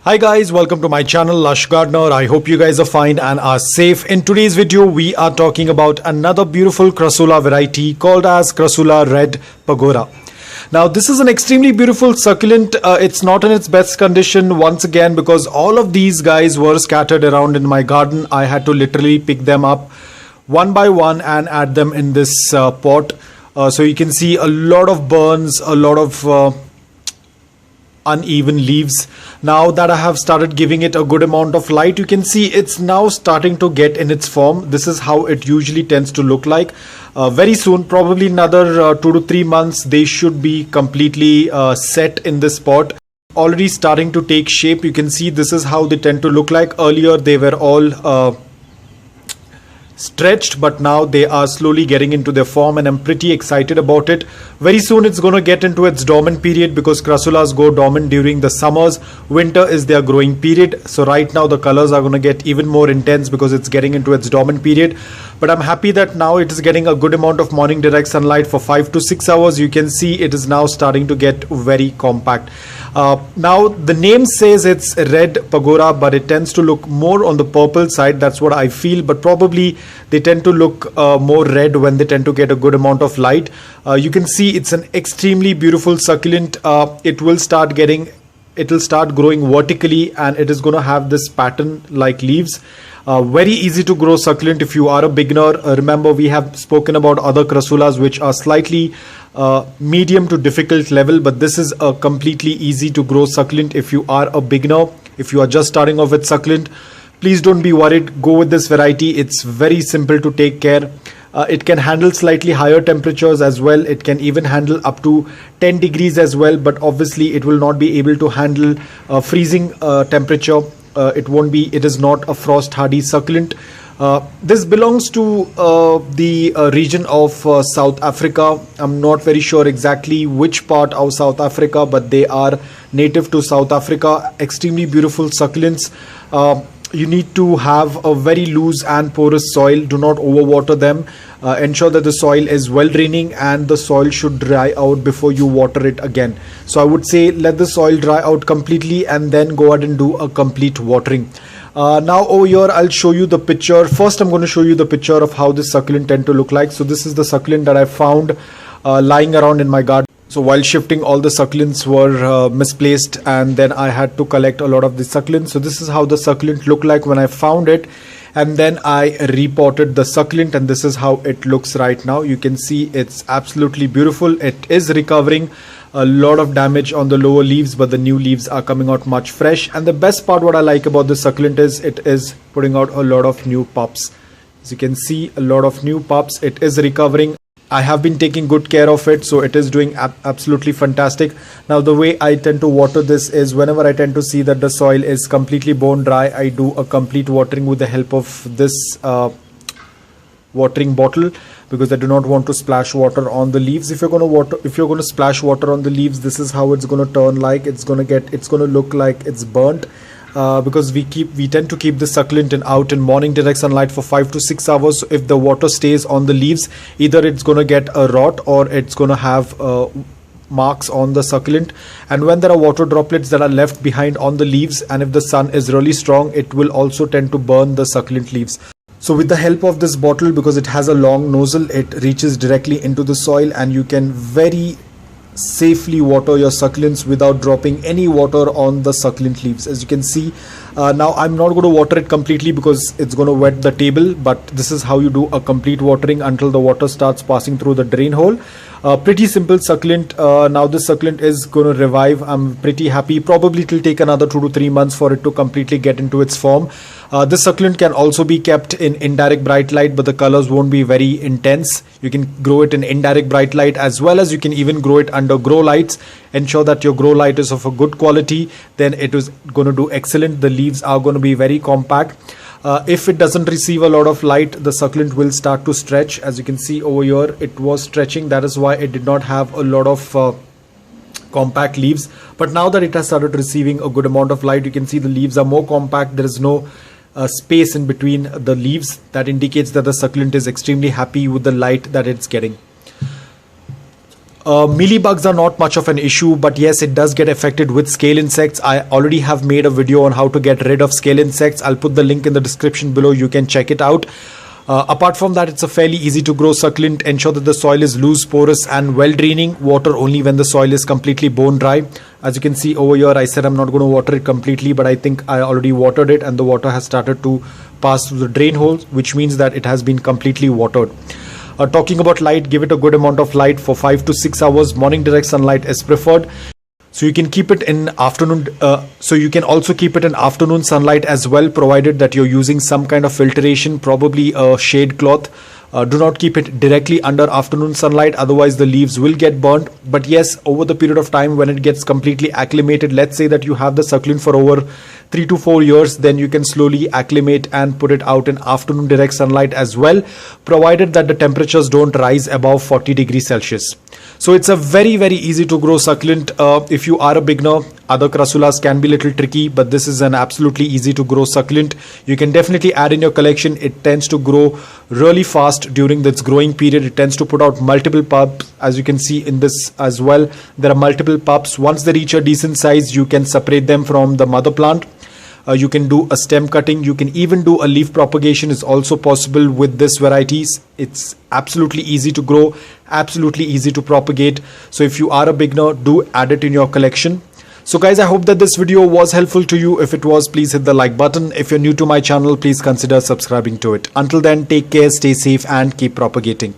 Hi guys, welcome to my channel Lush Gardener. I hope you guys are fine and are safe. In today's video, we are talking about another beautiful Crassula variety called as Crassula Red Pagoda. Now this is an extremely beautiful succulent. It's not in its best condition once again because all of these guys were scattered around in my garden. I had to literally pick them up one by one and add them in this pot. So you can see a lot of burns, a lot of uneven leaves. Now that I have started giving it a good amount of light, you can see it's now starting to get in its form. This is how it usually tends to look like. Very soon, probably another 2 to 3 months, they should be completely set in this pot. Already starting to take shape. You can see this is how they tend to look like. Earlier they were all stretched, but now they are slowly getting into their form and I'm pretty excited about it. Very soon it's going to get into its dormant period because crassulas go dormant during the summers. Winter is their growing period. So right now the colors are going to get even more intense because it's getting into its dormant period. But I'm happy that now it is getting a good amount of morning direct sunlight for 5 to 6 hours. You can see it is now starting to get very compact. Now the name says it's red pagoda, but it tends to look more on the purple side. That's what I feel, but probably they tend to look more red when they tend to get a good amount of light. You can see it's an extremely beautiful succulent. It will start growing vertically and it is going to have this pattern like leaves. Very easy to grow succulent if you are a beginner. Remember, we have spoken about other crassulas which are slightly medium to difficult level, but this is a completely easy to grow succulent if you are a beginner. If you are just starting off with succulent, please don't be worried. Go with this variety. It's very simple to take care. It can handle slightly higher temperatures as well. It can even handle up to 10 degrees as well, but obviously it will not be able to handle freezing temperature. It is not a frost hardy succulent. This belongs to the region of South Africa. I'm not very sure exactly which part of South Africa, but they are native to South Africa. Extremely beautiful succulents. You need to have a very loose and porous soil. Do not overwater them. Ensure that the soil is well draining and the soil should dry out before you water it again. So I would say let the soil dry out completely and then go ahead and do a complete watering. Now over here I'll show you the picture. First I'm going to show you the picture of how this succulent tend to look like. So this is the succulent that I found lying around in my garden. So while shifting, all the succulents were misplaced and then I had to collect a lot of the succulents. So this is how the succulent looked like when I found it, and then I repotted the succulent and this is how it looks right now. You can see it's absolutely beautiful. It is recovering a lot of damage on the lower leaves, but the new leaves are coming out much fresh. And the best part what I like about the succulent is it is putting out a lot of new pups. As you can see, a lot of new pups. It is recovering. I have been taking good care of it, so it is doing absolutely fantastic. Now the way I tend to water this is whenever I tend to see that the soil is completely bone dry, I do a complete watering with the help of this watering bottle, because I do not want to splash water on the leaves. If you're going to splash water on the leaves, this is how it's going to turn like. It's going to look like it's burnt. Because we tend to keep the succulent out in morning direct sunlight for 5 to 6 hours. So if the water stays on the leaves, either it's going to get a rot or it's going to have marks on the succulent. And when there are water droplets that are left behind on the leaves, and if the sun is really strong, it will also tend to burn the succulent leaves. So with the help of this bottle, because it has a long nozzle, it reaches directly into the soil and you can very safely water your succulents without dropping any water on the succulent leaves. As you can see, now I'm not going to water it completely because it's going to wet the table, but this is how you do a complete watering until the water starts passing through the drain hole. Pretty simple succulent. Now this succulent is going to revive. I'm pretty happy. Probably it will take another 2 to 3 months for it to completely get into its form. This succulent can also be kept in indirect bright light, but the colors won't be very intense. You can grow it in indirect bright light as well as you can even grow it under grow lights. Ensure that your grow light is of a good quality, then it is going to do excellent. The leaves are going to be very compact. If it doesn't receive a lot of light, the succulent will start to stretch. As you can see over here, it was stretching. That is why it did not have a lot of compact leaves. But now that it has started receiving a good amount of light, you can see the leaves are more compact. There is no space in between the leaves. That indicates that the succulent is extremely happy with the light that it's getting. Mealybugs are not much of an issue, but yes, it does get affected with scale insects. I already have made a video on how to get rid of scale insects. I'll put the link in the description below. You can check it out. Apart from that, it's a fairly easy to grow succulent. Ensure that the soil is loose, porous and well draining. Water only when the soil is completely bone dry. As you can see over here, I said I'm not going to water it completely, but I think I already watered it and the water has started to pass through the drain holes, which means that it has been completely watered. Talking about light, give it a good amount of light for 5 to 6 hours. Morning direct sunlight is preferred. So you can keep it in afternoon. So you can also keep it in afternoon sunlight as well, provided that you're using some kind of filtration, probably a shade cloth. Do not keep it directly under afternoon sunlight, otherwise the leaves will get burnt. But yes, over the period of time when it gets completely acclimated, let's say that you have the succulent for over 3 to 4 years, then you can slowly acclimate and put it out in afternoon direct sunlight as well, provided that the temperatures don't rise above 40 degrees Celsius. So it's a very easy to grow succulent. If you are a beginner, other crassulas can be a little tricky, but this is an absolutely easy to grow succulent. You can definitely add in your collection. It tends to grow really fast during this growing period. It tends to put out multiple pups, as you can see in this as well. There are multiple pups. Once they reach a decent size, you can separate them from the mother plant. You can do a stem cutting. You can even do a leaf propagation is also possible with this varieties. It's absolutely easy to grow, absolutely easy to propagate. So if you are a beginner, do add it in your collection. So guys, I hope that this video was helpful to you. If it was, please hit the like button. If you're new to my channel, please consider subscribing to it. Until then, take care, stay safe and keep propagating.